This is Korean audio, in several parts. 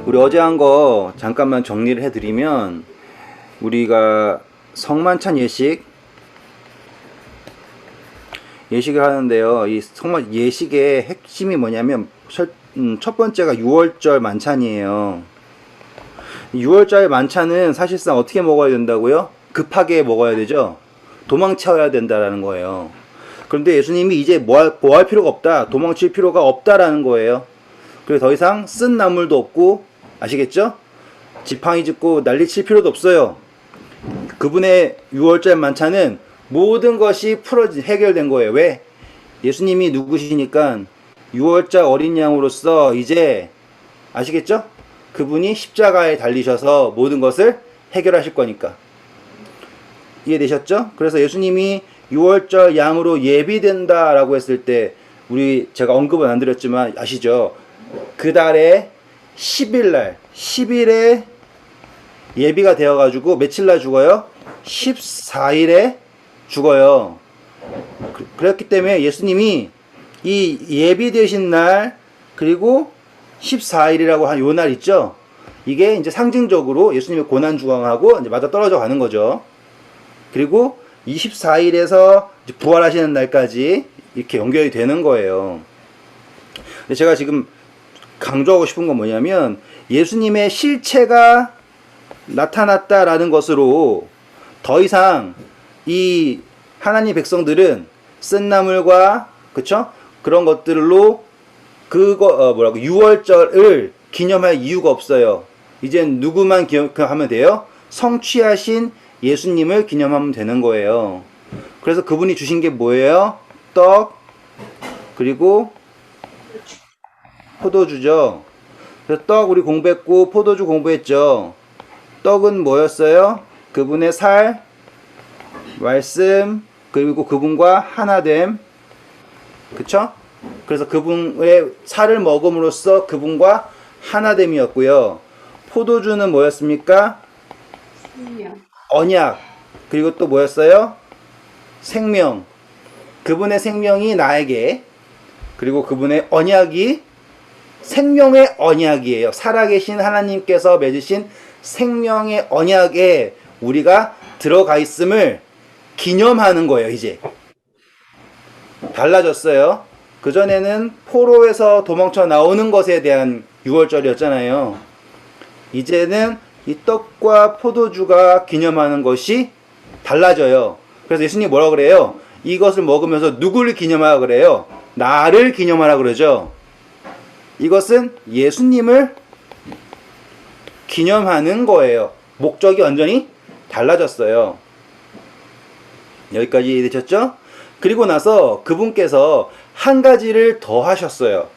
우리 어제 한 거 잠깐만 정리를 해드리면 우리가 성만찬 예식을 하는데요. 이 성만 예식의 핵심이 뭐냐면 첫 번째가 6월절 만찬이에요. 6월절 만찬은 사실상 어떻게 먹어야 된다고요? 급하게 먹어야 되죠. 도망쳐야 된다라는 거예요. 그런데 예수님이 이제 뭐 할 필요가 없다, 도망칠 필요가 없다라는 거예요. 그래서 더 이상 쓴 나물도 없고, 아시겠죠? 지팡이 짚고 난리칠 필요도 없어요. 그분의 6월절 만찬은 모든 것이 해결된 거예요. 왜? 예수님이 누구시니까 6월절 어린 양으로서 이제, 아시겠죠? 그분이 십자가에 달리셔서 모든 것을 해결하실 거니까. 이해되셨죠? 그래서 예수님이 6월절 양으로 예비된다라고 했을 때, 제가 언급은 안 드렸지만 아시죠? 그 달에 10일에 예비가 되어가지고 며칠날 죽어요? 14일에 죽어요. 그렇기 때문에 예수님이 이 예비되신 날, 그리고 14일이라고 한 요 날 있죠? 이게 이제 상징적으로 예수님의 고난주강하고 이제 맞아 떨어져 가는 거죠. 그리고 24일에서 부활하시는 날까지 이렇게 연결이 되는 거예요. 근데 제가 지금 강조하고 싶은 건 뭐냐면, 예수님의 실체가 나타났다라는 것으로 더 이상 이 하나님 백성들은 쓴 나물과, 그쵸? 그런 것들로 뭐라고 6월절을 기념할 이유가 없어요. 이젠 누구만 기억하면 돼요? 성취하신 예수님을 기념하면 되는 거예요. 그래서 그분이 주신 게 뭐예요? 떡, 그리고 포도주죠. 그래서 떡 우리 공부했고, 포도주 공부했죠. 떡은 뭐였어요? 그분의 살, 말씀, 그리고 그분과 하나됨. 그쵸? 그래서 그분의 살을 먹음으로써 그분과 하나됨이었고요. 포도주는 뭐였습니까? 언약. 그리고 또 뭐였어요? 생명. 그분의 생명이 나에게, 그리고 그분의 언약이 생명의 언약이에요. 살아계신 하나님께서 맺으신 생명의 언약에 우리가 들어가 있음을 기념하는 거예요. 이제 달라졌어요. 그전에는 포로에서 도망쳐 나오는 것에 대한 6월절이었잖아요. 이제는 이 떡과 포도주가 기념하는 것이 달라져요. 그래서 예수님이 뭐라고 그래요? 이것을 먹으면서 누구를 기념하라 그래요? 나를 기념하라 그러죠. 이것은 예수님을 기념하는 거예요. 목적이 완전히 달라졌어요. 여기까지 이해되셨죠? 그리고 나서 그분께서 한 가지를 더 하셨어요.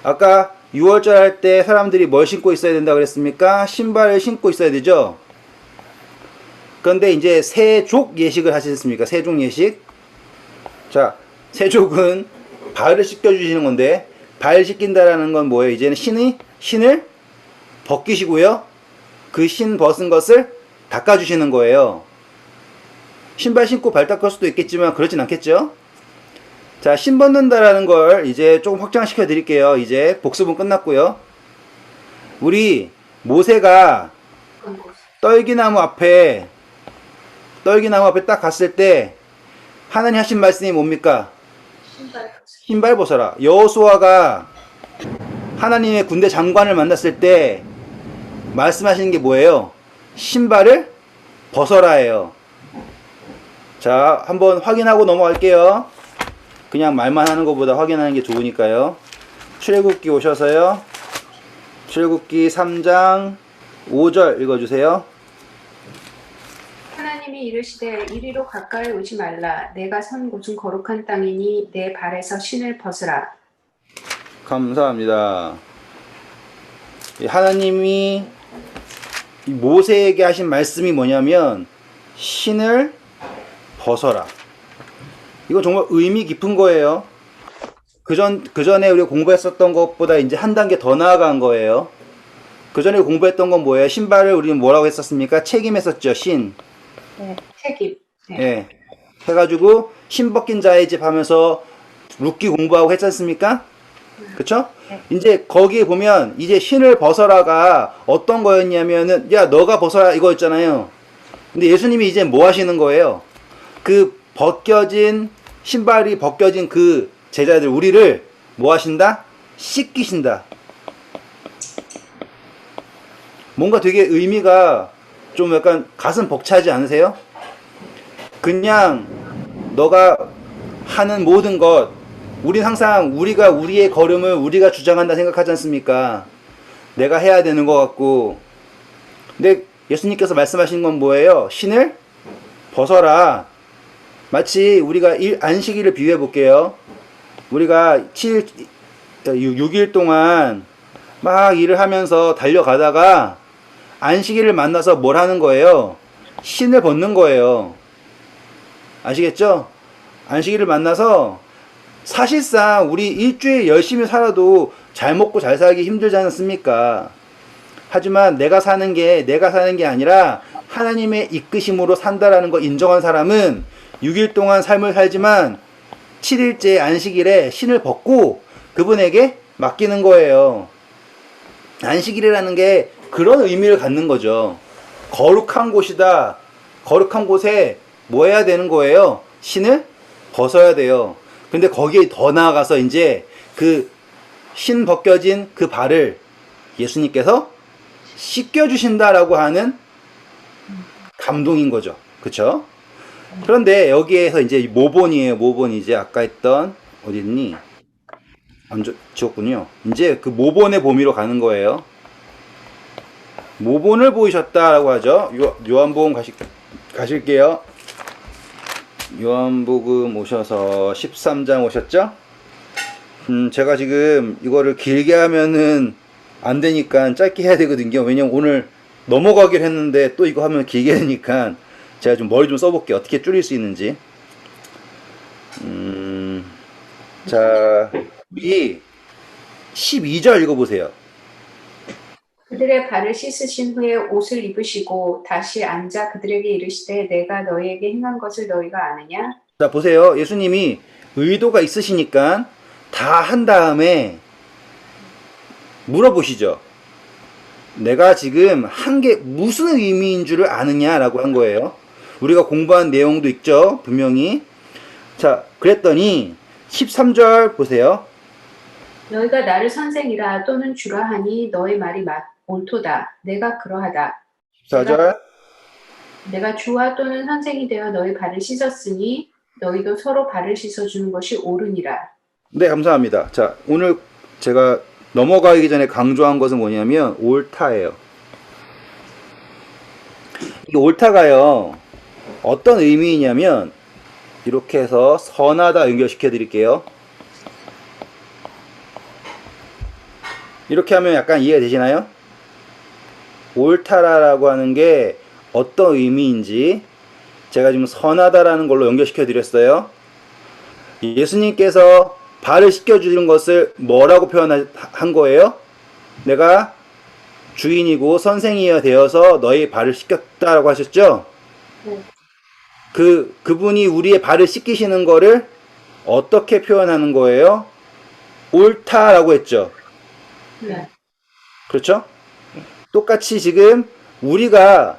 아까 6월절 할 때 사람들이 뭘 신고 있어야 된다고 그랬습니까? 신발을 신고 있어야 되죠? 그런데 이제 세족 예식을 하셨습니까? 세족 예식. 자, 세족은 발을 씻겨주시는 건데, 발 씻긴다라는 건 뭐예요? 이제는 신을 벗기시고요. 그 신 벗은 것을 닦아주시는 거예요. 신발 신고 발 닦을 수도 있겠지만 그렇진 않겠죠? 자, 신 벗는다라는 걸 이제 조금 확장시켜 드릴게요. 이제 복습은 끝났고요. 우리 모세가 떨기나무 앞에 딱 갔을 때 하나님 하신 말씀이 뭡니까? 신발 벗어라. 여호수아가 하나님의 군대 장관을 만났을 때 말씀하시는 게 뭐예요? 신발을 벗어라예요. 자, 한번 확인하고 넘어갈게요. 그냥 말만 하는 것보다 확인하는 게 좋으니까요. 출애굽기 오셔서요. 출애굽기 3장 5절 읽어주세요. 하나님이 이르시되 이리로 가까이 오지 말라. 내가 선 곳은 거룩한 땅이니 내 발에서 신을 벗으라. 감사합니다. 하나님이 모세에게 하신 말씀이 뭐냐면 신을 벗어라. 이거 정말 의미 깊은 거예요. 그전에 우리가 공부했었던 것보다 이제 한 단계 더 나아간 거예요. 그전에 공부했던 건 뭐예요? 신발을 우리는 뭐라고 했었습니까? 책임했었죠. 신. 네, 책임. 네. 네. 해가지고 신 벗긴 자의 집 하면서 룻기 공부하고 했지 않습니까? 그쵸? 네. 이제 거기에 보면 이제 신을 벗어라가 어떤 거였냐면은 야 너가 벗어라 이거였잖아요. 근데 예수님이 이제 뭐 하시는 거예요? 그 벗겨진 신발이 벗겨진 그 제자들 우리를 뭐 하신다? 씻기신다. 뭔가 되게 의미가 좀 약간 가슴 벅차지 않으세요? 그냥 너가 하는 모든 것, 우린 항상 우리가 우리의 걸음을 우리가 주장한다 생각하지 않습니까? 내가 해야 되는 것 같고. 근데 예수님께서 말씀하신 건 뭐예요? 신을 벗어라. 마치 우리가 안식일을 비유해 볼게요. 우리가 6일 동안 막 일을 하면서 달려가다가 안식일을 만나서 뭘 하는 거예요? 신을 벗는 거예요. 아시겠죠? 안식일을 만나서 사실상 우리 일주일 열심히 살아도 잘 먹고 잘 살기 힘들지 않습니까? 하지만 내가 사는 게 아니라 하나님의 이끄심으로 산다라는 거 인정한 사람은 6일 동안 삶을 살지만 7일째 안식일에 신을 벗고 그분에게 맡기는 거예요. 안식일이라는 게 그런 의미를 갖는 거죠. 거룩한 곳이다. 거룩한 곳에 뭐 해야 되는 거예요? 신을 벗어야 돼요. 근데 거기에 더 나아가서 이제 그 신 벗겨진 그 발을 예수님께서 씻겨주신다라고 하는 감동인 거죠. 그쵸? 그런데 여기에서 이제 모본이에요. 모본 이제 아까 했던 어디 있니? 안 지웠군요. 이제 그 모본의 범위로 가는 거예요. 모본을 보이셨다라고 하죠. 요한복음 가실게요. 요한복음 오셔서 13장 오셨죠? 제가 지금 이거를 길게 하면은 안 되니까 짧게 해야 되거든요. 왜냐면 오늘 넘어가기로 했는데 또 이거 하면 길게 되니까 제가 좀 머리 좀 써볼게요. 어떻게 줄일 수 있는지. 자, 우리 12절 읽어보세요. 그들의 발을 씻으신 후에 옷을 입으시고 다시 앉아 그들에게 이르시되 내가 너희에게 행한 것을 너희가 아느냐? 자, 보세요. 예수님이 의도가 있으시니까 다 한 다음에 물어보시죠. 내가 지금 한 게 무슨 의미인 줄을 아느냐라고 한 거예요. 우리가 공부한 내용도 있죠. 분명히. 자, 그랬더니 13절 보세요. 너희가 나를 선생이라 또는 주라 하니 너희 말이 옳도다. 내가 그러하다. 14절. 내가 주와 또는 선생이 되어 너희 발을 씻었으니 너희도 서로 발을 씻어주는 것이 옳으니라. 네, 감사합니다. 자, 오늘 제가 넘어가기 전에 강조한 것은 뭐냐면 옳다예요. 이 옳다가요. 어떤 의미이냐면 이렇게 해서 선하다 연결시켜 드릴게요. 이렇게 하면 약간 이해가 되시나요? 옳다라고 하는 게 어떤 의미인지 제가 지금 선하다라는 걸로 연결시켜 드렸어요. 예수님께서 발을 씻겨주는 것을 뭐라고 표현한 거예요? 내가 주인이고 선생이여 되어서 너희 발을 씻겼다라고 하셨죠? 네. 그분이 우리의 발을 씻기시는 거를 어떻게 표현하는 거예요? 옳다라고 했죠. 네. 그렇죠? 똑같이 지금 우리가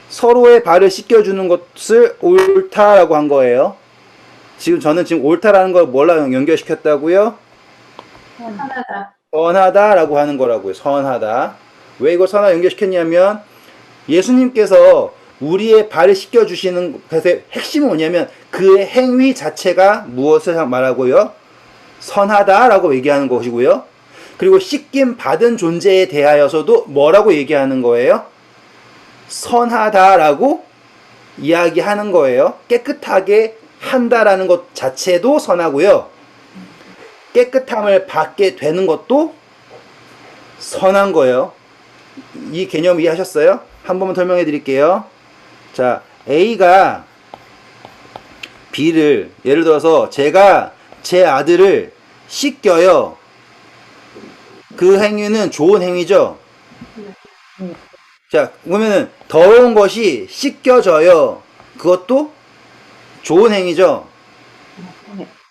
서로의 발을 씻겨주는 것을 옳다라고 한 거예요. 저는 지금 옳다라는 걸 뭐랑 연결시켰다고요? 선하다. 선하다라고 하는 거라고요. 선하다. 왜 이걸 선하다 연결시켰냐면 예수님께서 우리의 발을 씻겨주시는 것의 핵심은 뭐냐면 그의 행위 자체가 무엇을 말하고요? 선하다라고 얘기하는 것이고요. 그리고 씻김 받은 존재에 대하여서도 뭐라고 얘기하는 거예요? 선하다라고 이야기하는 거예요. 깨끗하게 한다라는 것 자체도 선하고요. 깨끗함을 받게 되는 것도 선한 거예요. 이 개념 이해하셨어요? 한 번만 설명해 드릴게요. 자, A가 B를 예를 들어서 제가 제 아들을 씻겨요. 그 행위는 좋은 행위죠. 자, 그러면은 더러운 것이 씻겨져요. 그것도 좋은 행위죠.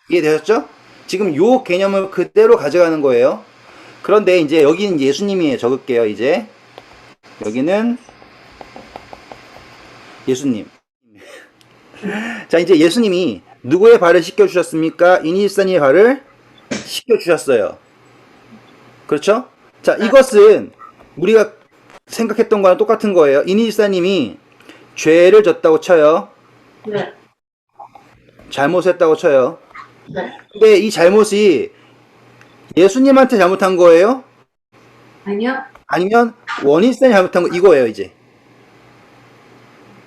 이해되셨죠? 지금 요 개념을 그대로 가져가는 거예요. 그런데 이제 여기는 예수님이에요. 적을게요. 이제 여기는 예수님. 자, 이제 예수님이 누구의 발을 씻겨주셨습니까? 이니지사님의 발을 씻겨주셨어요. 그렇죠? 자, 이것은 우리가 생각했던 거랑 똑같은 거예요. 이니지사님이 죄를 졌다고 쳐요. 네. 잘못했다고 쳐요. 네. 근데 이 잘못이 예수님한테 잘못한 거예요? 아니요. 아니면 원인쌤이 잘못한 거 이거예요, 이제.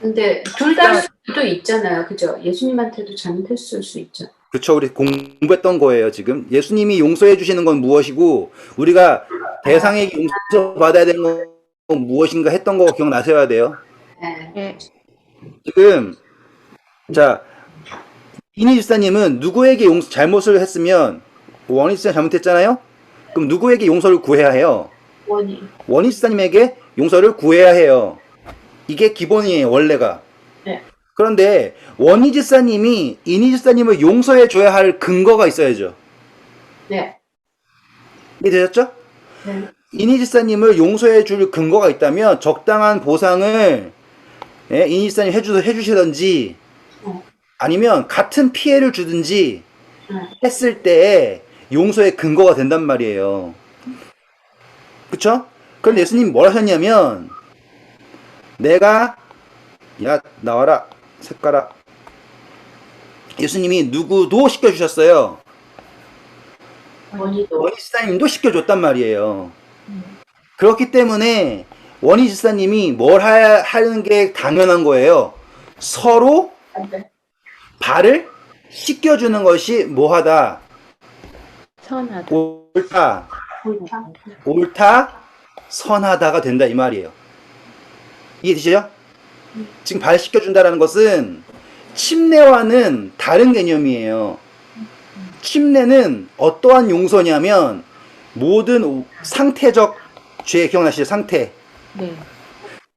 근데 둘 다 수도 있잖아요. 그죠? 예수님한테도 잘못했을 수 있죠. 그렇죠. 우리 공부했던 거예요, 지금. 예수님이 용서해 주시는 건 무엇이고 우리가 대상에게 용서받아야 되는 건 무엇인가 했던 거 기억나셔야 돼요. 네. 네. 지금 자, 이니 집사님은 누구에게 잘못을 했으면 원희 집사님 잘못했잖아요. 그럼 누구에게 용서를 구해야 해요? 원희 집사님에게 용서를 구해야 해요. 이게 기본이에요, 원래가. 네. 그런데 원희 집사님이 이니 집사님을 용서해 줘야 할 근거가 있어야죠. 네. 이해되셨죠? 네. 이니 집사님을 용서해 줄 근거가 있다면 적당한 보상을 이니 집사님 해주시든지 아니면 같은 피해를 주든지 했을 때 용서의 근거가 된단 말이에요. 그쵸? 그런데 예수님이 뭘 하셨냐면 내가 야 나와라 색깔아 예수님이 누구도 시켜주셨어요. 원희 집사님도 시켜줬단 말이에요. 그렇기 때문에 원희 집사님이 뭘 하는 게 당연한 거예요. 서로 발을 씻겨주는 것이 뭐하다? 선하다. 옳다, 선하다가 된다 이 말이에요. 이해되시죠? 지금 발 씻겨준다라는 것은 침례와는 다른 개념이에요. 침례는 어떠한 용서냐면 모든 상태적 죄 기억나시죠? 상태. 네.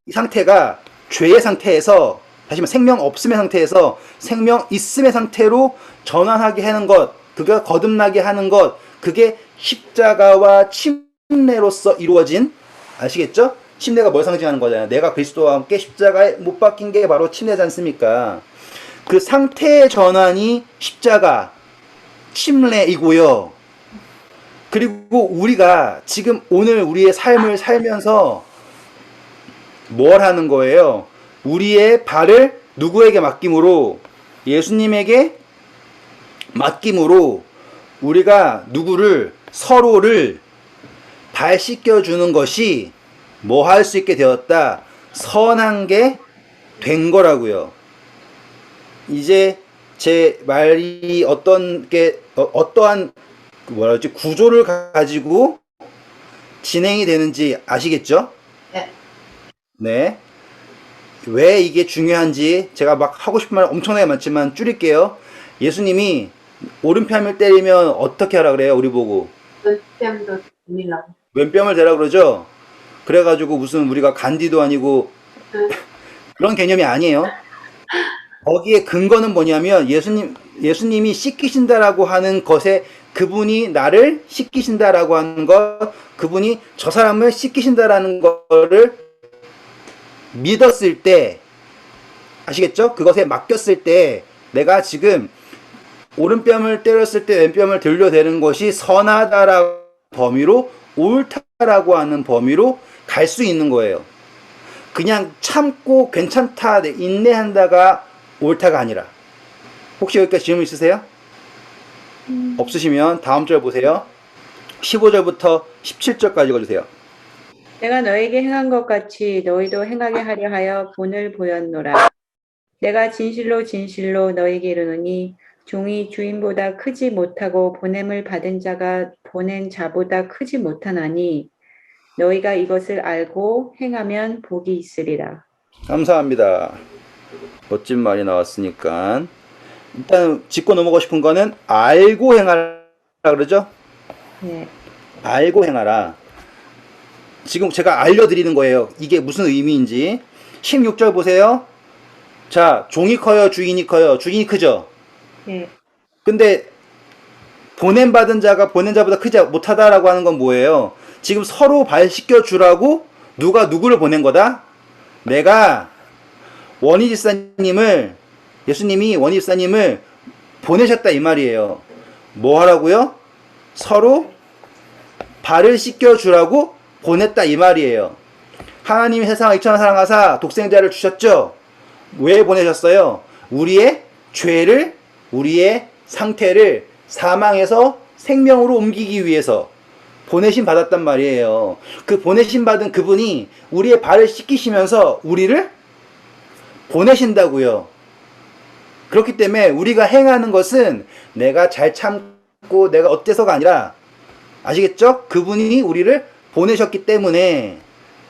이 상태가 죄의 상태에서 다시 말해 생명 없음의 상태에서 생명 있음의 상태로 전환하게 하는 것, 그가 거듭나게 하는 것, 그게 십자가와 침례로서 이루어진 아시겠죠? 침례가 뭘 상징하는 거잖아요. 내가 그리스도와 함께 십자가에 못 박힌 게 바로 침례지 않습니까? 그 상태의 전환이 십자가, 침례이고요. 그리고 우리가 지금 오늘 우리의 삶을 살면서 뭘 하는 거예요? 우리의 발을 누구에게 맡김으로? 예수님에게 맡김으로 우리가 서로를 발 씻겨주는 것이 뭐 할 수 있게 되었다? 선한 게 된 거라고요. 이제 제 말이 어떠한 구조를 가지고 진행이 되는지 아시겠죠? 네. 네. 왜 이게 중요한지 제가 막 하고 싶은 말 엄청나게 많지만 줄일게요. 예수님이 오른뺨을 때리면 어떻게 하라 그래요? 우리 보고. 뺨도 밀라고. 왼뺨을 대라 그러죠? 그래가지고 무슨 우리가 간디도 아니고 그런 개념이 아니에요. 거기에 근거는 뭐냐면 예수님이 씻기신다라고 하는 것에 그분이 나를 씻기신다라고 하는 것, 그분이 저 사람을 씻기신다라는 거를 믿었을 때, 아시겠죠? 그것에 맡겼을 때 내가 지금 오른뺨을 때렸을 때 왼뺨을 들려대는 것이 선하다라는 범위로 옳다라고 하는 범위로 갈 수 있는 거예요. 그냥 참고 괜찮다, 인내한다가 옳다가 아니라. 혹시 여기까지 질문 있으세요? 없으시면 다음 절 보세요. 15절부터 17절까지 읽어주세요. 내가 너에게 행한 것 같이 너희도 행하게 하려 하여 본을 보였노라. 내가 진실로 진실로 너에게 이르노니 종이 주인보다 크지 못하고 보냄을 받은 자가 보낸 자보다 크지 못하나니 너희가 이것을 알고 행하면 복이 있으리라. 감사합니다. 멋진 말이 나왔으니까 일단 짚고 넘어가고 싶은 거는 알고 행하라 그러죠? 네. 알고 행하라. 지금 제가 알려드리는 거예요. 이게 무슨 의미인지. 16절 보세요. 자, 종이 커요, 주인이 커요? 주인이 크죠? 네. 근데 보냄받은 자가 보낸 자보다 크지 못하다라고 하는 건 뭐예요? 지금 서로 발 씻겨주라고 누가 누구를 보낸 거다? 내가 예수님이 원희 집사님을 보내셨다 이 말이에요. 뭐 하라고요? 서로 발을 씻겨주라고 보냈다 이 말이에요. 하나님이 세상을 이처럼 사랑하사 독생자를 주셨죠? 왜 보내셨어요? 우리의 죄를, 우리의 상태를 사망에서 생명으로 옮기기 위해서 보내심 받았단 말이에요. 그 보내심 받은 그분이 우리의 발을 씻기시면서 우리를 보내신다고요. 그렇기 때문에 우리가 행하는 것은 내가 잘 참고 내가 어때서가 아니라, 아시겠죠? 그분이 우리를 보내셨기 때문에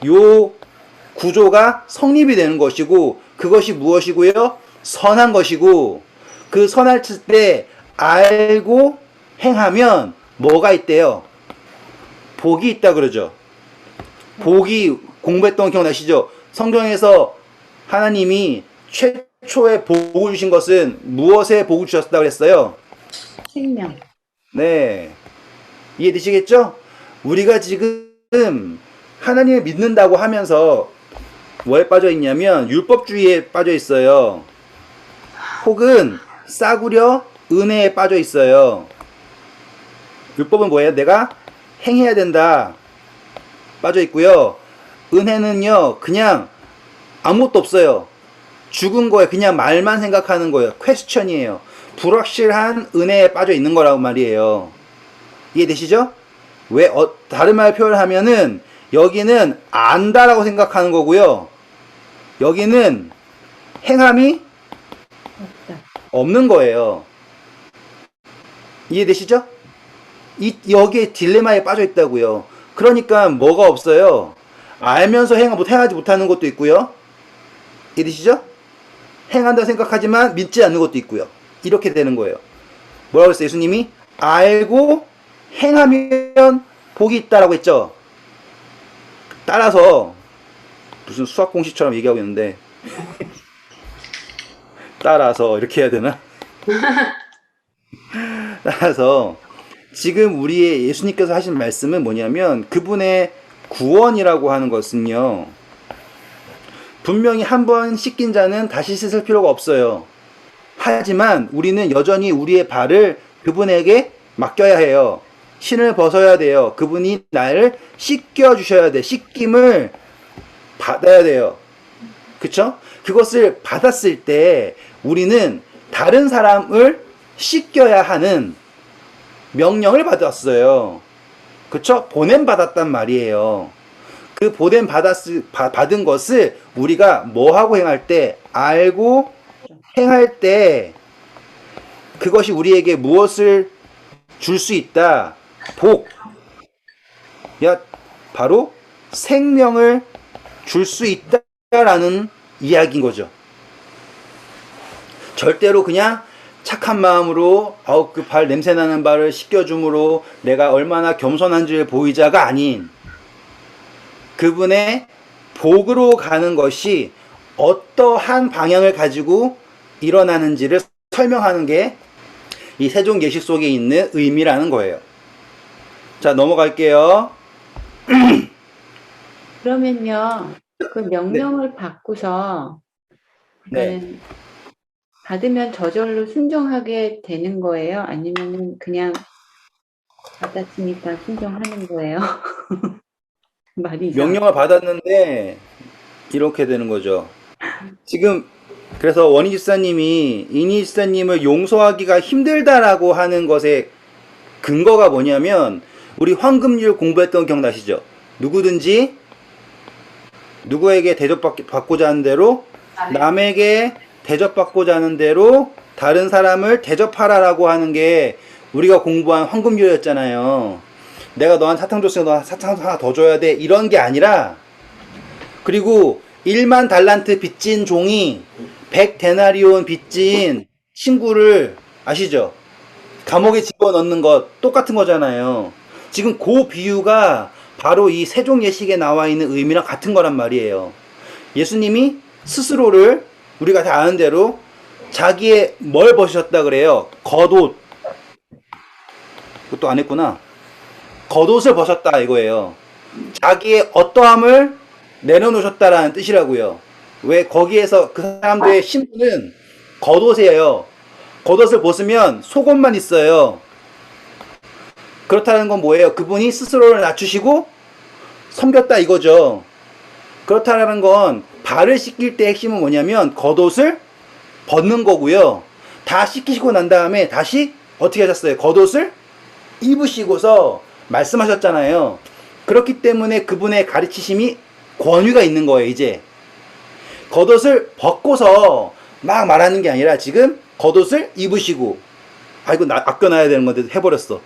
요 구조가 성립이 되는 것이고, 그것이 무엇이고요? 선한 것이고, 그 선할 때 알고 행하면 뭐가 있대요? 복이 있다 그러죠. 복이, 공부했던 거 기억나시죠? 성경에서 하나님이 최초의 복을 주신 것은 무엇에 복을 주셨다고 그랬어요? 생명. 네. 이해되시겠죠? 우리가 지금 하나님을 믿는다고 하면서 뭐에 빠져 있냐면 율법주의에 빠져 있어요. 혹은 싸구려 은혜에 빠져 있어요. 율법은 뭐예요? 내가 행해야 된다. 빠져 있고요. 은혜는요, 그냥 아무것도 없어요. 죽은 거예요. 그냥 말만 생각하는 거예요. 퀘스천이에요. 불확실한 은혜에 빠져 있는 거라고 말이에요. 이해되시죠? 왜, 다른 말 표현하면은, 여기는 안다라고 생각하는 거고요. 여기는 행함이 없다. 없는 거예요. 이해되시죠? 여기에 딜레마에 빠져 있다고요. 그러니까 뭐가 없어요? 알면서 행하지 못하는 것도 있고요. 이해되시죠? 행한다 생각하지만 믿지 않는 것도 있고요. 이렇게 되는 거예요. 뭐라고 했어요? 예수님이 알고 행하면 복이 있다라고 했죠. 따라서 무슨 수학 공식처럼 얘기하고 있는데, 따라서 이렇게 해야 되나? 따라서 지금 우리의 예수님께서 하신 말씀은 뭐냐면, 그분의 구원이라고 하는 것은요, 분명히 한 번 씻긴 자는 다시 씻을 필요가 없어요. 하지만 우리는 여전히 우리의 발을 그분에게 맡겨야 해요. 신을 벗어야 돼요. 그분이 나를 씻겨 주셔야 돼. 씻김을 받아야 돼요. 그쵸? 그것을 받았을 때 우리는 다른 사람을 씻겨야 하는 명령을 받았어요. 그쵸? 보냄받았단 말이에요. 그 받은 것을 우리가 뭐하고 행할 때, 알고 행할 때, 그것이 우리에게 무엇을 줄 수 있다? 복. 바로 생명을 줄 수 있다라는 이야기인 거죠. 절대로 그냥 착한 마음으로 그 발 냄새나는 발을 씻겨줌으로 내가 얼마나 겸손한지를 보이자가 아닌, 그분의 복으로 가는 것이 어떠한 방향을 가지고 일어나는지를 설명하는 게 이 세종 예식 속에 있는 의미라는 거예요. 자, 넘어갈게요. 그러면요, 그 명령을 받고서, 그러니까 받으면 저절로 순종하게 되는 거예요? 아니면은 그냥 받았으니까 순종하는 거예요? 말이 명령을 받았는데 이렇게 되는 거죠. 지금 그래서 원희 집사님이 이니 집사님을 용서하기가 힘들다라고 하는 것의 근거가 뭐냐면, 우리 황금률 공부했던 거 기억나시죠? 누구든지 누구에게 대접받고자 하는 대로, 남에게 대접받고자 하는 대로 다른 사람을 대접하라라고 하는 게 우리가 공부한 황금률이었잖아요. 내가 너한테 사탕 줬으니까 너 사탕 하나 더 줘야 돼, 이런 게 아니라, 그리고 1만 달란트 빚진 종이 100데나리온 빚진 친구를, 아시죠? 감옥에 집어넣는 것 똑같은 거잖아요. 지금 그 비유가 바로 이 세종 예식에 나와 있는 의미랑 같은 거란 말이에요. 예수님이 스스로를 우리가 다 아는 대로 자기의 뭘 벗으셨다 그래요? 겉옷. 그것도 안 했구나. 겉옷을 벗었다 이거예요. 자기의 어떠함을 내려놓으셨다라는 뜻이라고요. 왜 거기에서 그 사람들의 신분은 겉옷이에요. 겉옷을 벗으면 속옷만 있어요. 그렇다는 건 뭐예요? 그분이 스스로를 낮추시고 섬겼다 이거죠. 그렇다는 건 발을 씻길 때 핵심은 뭐냐면 겉옷을 벗는 거고요. 다 씻기시고 난 다음에 다시 어떻게 하셨어요? 겉옷을 입으시고서 말씀하셨잖아요. 그렇기 때문에 그분의 가르치심이 권위가 있는 거예요. 이제 겉옷을 벗고서 막 말하는 게 아니라 지금 겉옷을 입으시고, 아이고 아껴놔야 되는 건데 해버렸어.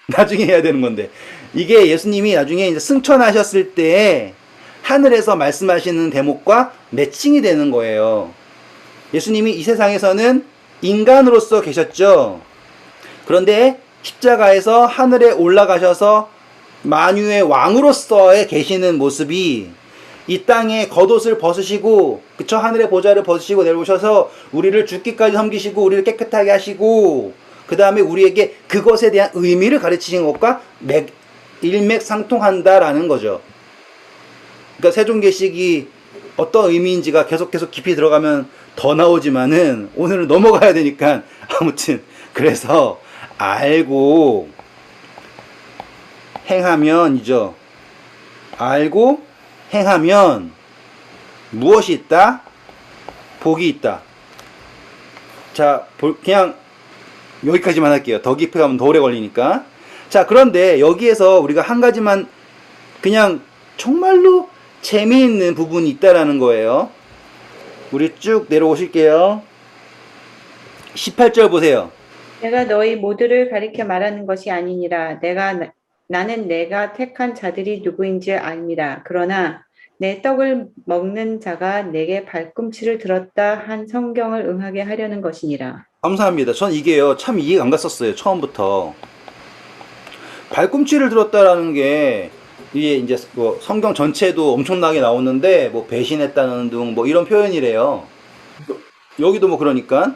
나중에 해야 되는 건데, 이게 예수님이 나중에 이제 승천하셨을 때 하늘에서 말씀하시는 대목과 매칭이 되는 거예요. 예수님이 이 세상에서는 인간으로서 계셨죠. 그런데 십자가에서 하늘에 올라가셔서 만유의 왕으로서의 계시는 모습이 이 땅에 겉옷을 벗으시고, 그쵸? 하늘의 보좌를 벗으시고 내려오셔서 우리를 죽기까지 섬기시고 우리를 깨끗하게 하시고, 그 다음에 우리에게 그것에 대한 의미를 가르치신 것과 일맥상통한다라는 거죠. 그러니까 세종계식이 어떤 의미인지가 계속 깊이 들어가면 더 나오지만은 오늘은 넘어가야 되니까 아무튼 그래서 알고 행하면이죠. 알고 행하면 무엇이 있다? 복이 있다. 자, 그냥 여기까지만 할게요. 더 깊이 가면 더 오래 걸리니까. 자, 그런데 여기에서 우리가 한 가지만 그냥 정말로 재미있는 부분이 있다라는 거예요. 우리 쭉 내려오실게요. 18절 보세요. 내가 너희 모두를 가리켜 말하는 것이 아니니라. 나는 내가 택한 자들이 누구인지 압니다. 그러나 내 떡을 먹는 자가 내게 발꿈치를 들었다 한 성경을 응하게 하려는 것이니라. 감사합니다. 전 이게요, 참 이해가 안 갔었어요. 처음부터. 발꿈치를 들었다라는 게 이게 이제 뭐 성경 전체도 엄청나게 나오는데 뭐 배신했다는 등 뭐 이런 표현이래요. 여기도 뭐 그러니까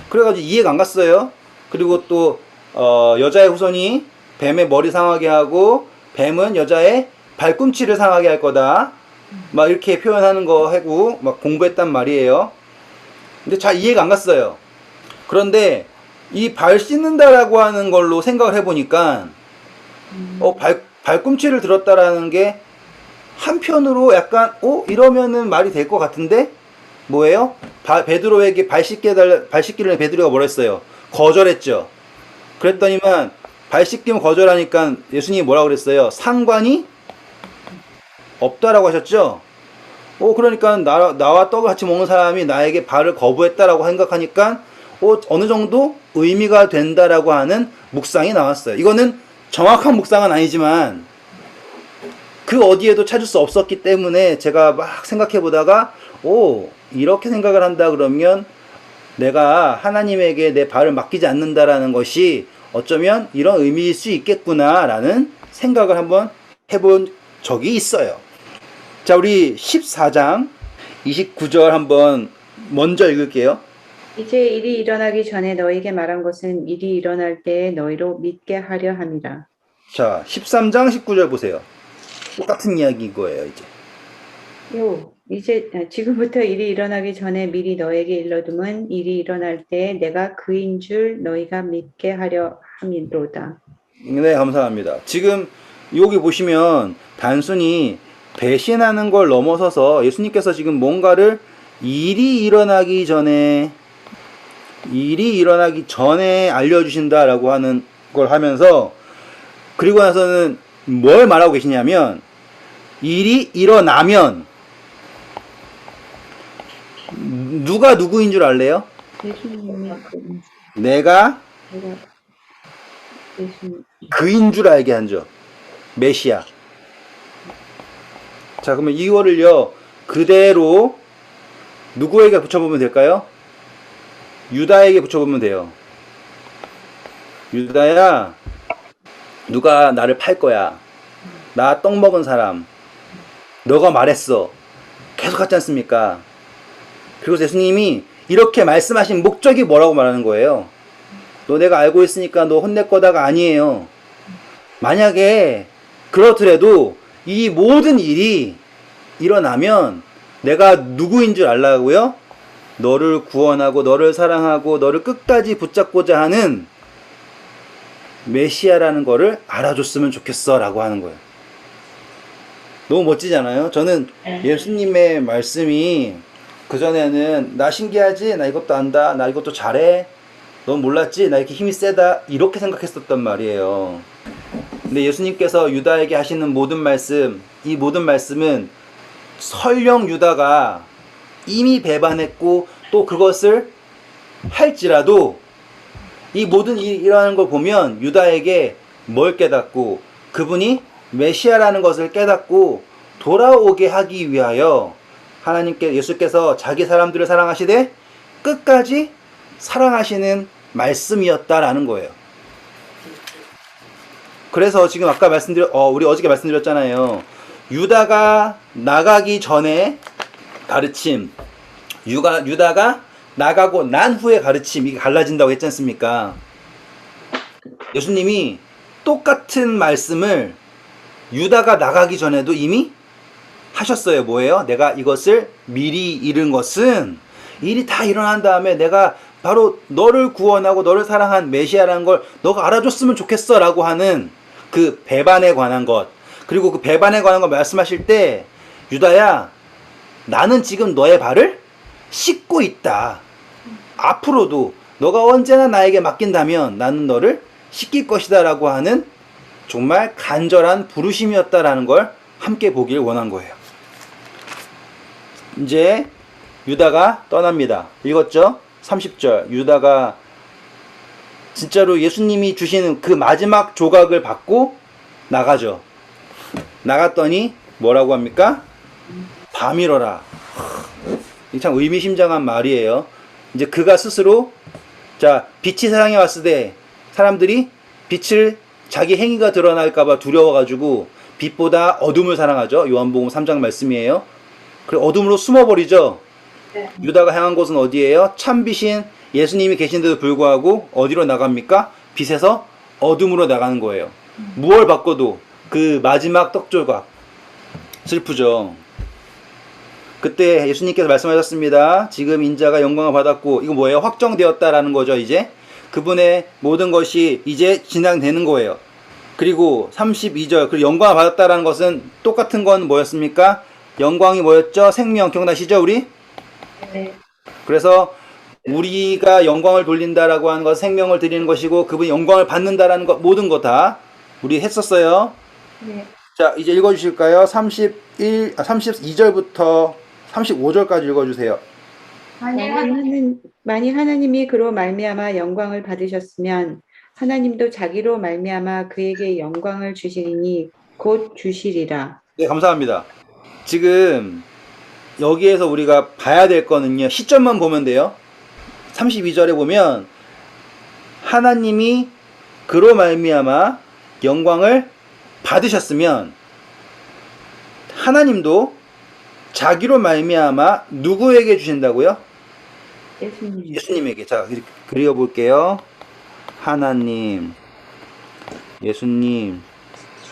그래가지고 이해가 안 갔어요. 그리고 또 여자의 후손이 뱀의 머리 상하게 하고 뱀은 여자의 발꿈치를 상하게 할 거다. 막 이렇게 표현하는 거 하고 막 공부했단 말이에요. 근데 잘 이해가 안 갔어요. 그런데 이 발 씻는다라고 하는 걸로 생각을 해보니까 발꿈치를 들었다라는 게 한편으로 약간 이러면은 말이 될 것 같은데 뭐예요? 베드로에게 발 씻기를 베드로가 뭐라 했어요? 거절했죠. 그랬더니만 발 씻기면 거절하니까 예수님이 뭐라고 그랬어요? 상관이 없다라고 하셨죠. 그러니까 나와 떡을 같이 먹는 사람이 나에게 발을 거부했다라고 생각하니까 어느 정도 의미가 된다라고 하는 묵상이 나왔어요. 이거는 정확한 묵상은 아니지만 그 어디에도 찾을 수 없었기 때문에 제가 막 생각해 보다가 이렇게 생각을 한다 그러면 내가 하나님에게 내 발을 맡기지 않는다라는 것이 어쩌면 이런 의미일 수 있겠구나라는 생각을 한번 해본 적이 있어요. 자, 우리 14장 29절 한번 먼저 읽을게요. 이제 일이 일어나기 전에 너에게 말한 것은 일이 일어날 때에 너희로 믿게 하려 함이라. 자, 13장 19절 보세요. 똑같은 이야기인 거예요, 이제. 지금부터 일이 일어나기 전에 미리 너에게 일러둠은 일이 일어날 때에 내가 그인 줄 너희가 믿게 하려 함이로다. 네, 감사합니다. 지금 여기 보시면 단순히 배신하는 걸 넘어서서 예수님께서 지금 뭔가를 일이 일어나기 전에 알려주신다라고 하는 걸 하면서, 그리고 나서는 뭘 말하고 계시냐면 일이 일어나면 누가 누구인 줄 알래요? 예수님이 내가 예수님. 그인 줄 알게 한죠. 메시아. 자, 그러면 이거를요 그대로 누구에게 붙여보면 될까요? 유다에게 붙여보면 돼요. 유다야, 누가 나를 팔 거야. 나 떡 먹은 사람. 너가 말했어. 계속 같지 않습니까? 그리고 예수님이 이렇게 말씀하신 목적이 뭐라고 말하는 거예요? 너 내가 알고 있으니까 너 혼낼 거다가 아니에요. 만약에 그렇더라도 이 모든 일이 일어나면 내가 누구인 줄 알라고요? 너를 구원하고 너를 사랑하고 너를 끝까지 붙잡고자 하는 메시아라는 거를 알아줬으면 좋겠어 라고 하는 거예요. 너무 멋지잖아요. 저는 예수님의 말씀이 그전에는 나 신기하지? 나 이것도 안다. 나 이것도 잘해. 넌 몰랐지? 나 이렇게 힘이 세다. 이렇게 생각했었단 말이에요. 근데 예수님께서 유다에게 하시는 모든 말씀, 이 모든 말씀은 설령 유다가 이미 배반했고 또 그것을 할지라도 이 모든 일이 일어나는 걸 보면 유다에게 뭘 깨닫고 그분이 메시아라는 것을 깨닫고 돌아오게 하기 위하여 예수께서 자기 사람들을 사랑하시되 끝까지 사랑하시는 말씀이었다라는 거예요. 그래서 지금 아까 우리 어저께 말씀드렸잖아요. 유다가 나가기 전에 가르침, 유다가 나가고 난 후에 가르침, 이게 갈라진다고 했지 않습니까? 예수님이 똑같은 말씀을 유다가 나가기 전에도 이미 하셨어요. 뭐예요? 내가 이것을 미리 이룬 것은 일이 다 일어난 다음에 내가 바로 너를 구원하고 너를 사랑한 메시아라는 걸 너가 알아줬으면 좋겠어 라고 하는 그 배반에 관한 것, 그리고 그 배반에 관한 걸 말씀하실 때 유다야, 나는 지금 너의 발을 씻고 있다. 앞으로도 너가 언제나 나에게 맡긴다면 나는 너를 씻길 것이다 라고 하는 정말 간절한 부르심이었다라는 걸 함께 보길 원한 거예요. 이제 유다가 떠납니다. 읽었죠? 30절. 유다가 진짜로 예수님이 주시는 그 마지막 조각을 받고 나가죠. 나갔더니 뭐라고 합니까? 밤이러라. 이게 참 의미심장한 말이에요. 이제 그가 스스로 빛이 세상에 왔을 때 사람들이 빛을 자기 행위가 드러날까봐 두려워가지고 빛보다 어둠을 사랑하죠. 요한복음 3장 말씀이에요. 그래 어둠으로 숨어버리죠. 네. 유다가 향한 곳은 어디예요? 참빛인 예수님이 계신데도 불구하고 어디로 나갑니까? 빛에서 어둠으로 나가는 거예요. 무얼 바꿔도 그 마지막 떡조각 슬프죠. 그때 예수님께서 말씀하셨습니다. 지금 인자가 영광을 받았고, 이거 뭐예요? 확정되었다라는 거죠. 이제 그분의 모든 것이 이제 진행되는 거예요. 그리고 32절, 그리고 영광을 받았다라는 것은 똑같은 건 뭐였습니까? 영광이 뭐였죠? 생명. 기억나시죠 우리? 네. 그래서 우리가 영광을 돌린다라고 하는 것은 생명을 드리는 것이고, 그분이 영광을 받는다라는 것, 모든 거 다 우리 했었어요. 네. 자, 이제 읽어주실까요? 32절부터 35절까지 읽어주세요. 만일 하나님이 그로 말미암아 영광을 받으셨으면 하나님도 자기로 말미암아 그에게 영광을 주시리니 곧 주시리라. 네, 감사합니다. 지금 여기에서 우리가 봐야 될 거는요, 시점만 보면 돼요. 32절에 보면 하나님이 그로 말미암아 영광을 받으셨으면 하나님도 자기로 말미암아 누구에게 주신다고요? 예수님에게. 자, 그려볼게요. 하나님, 예수님.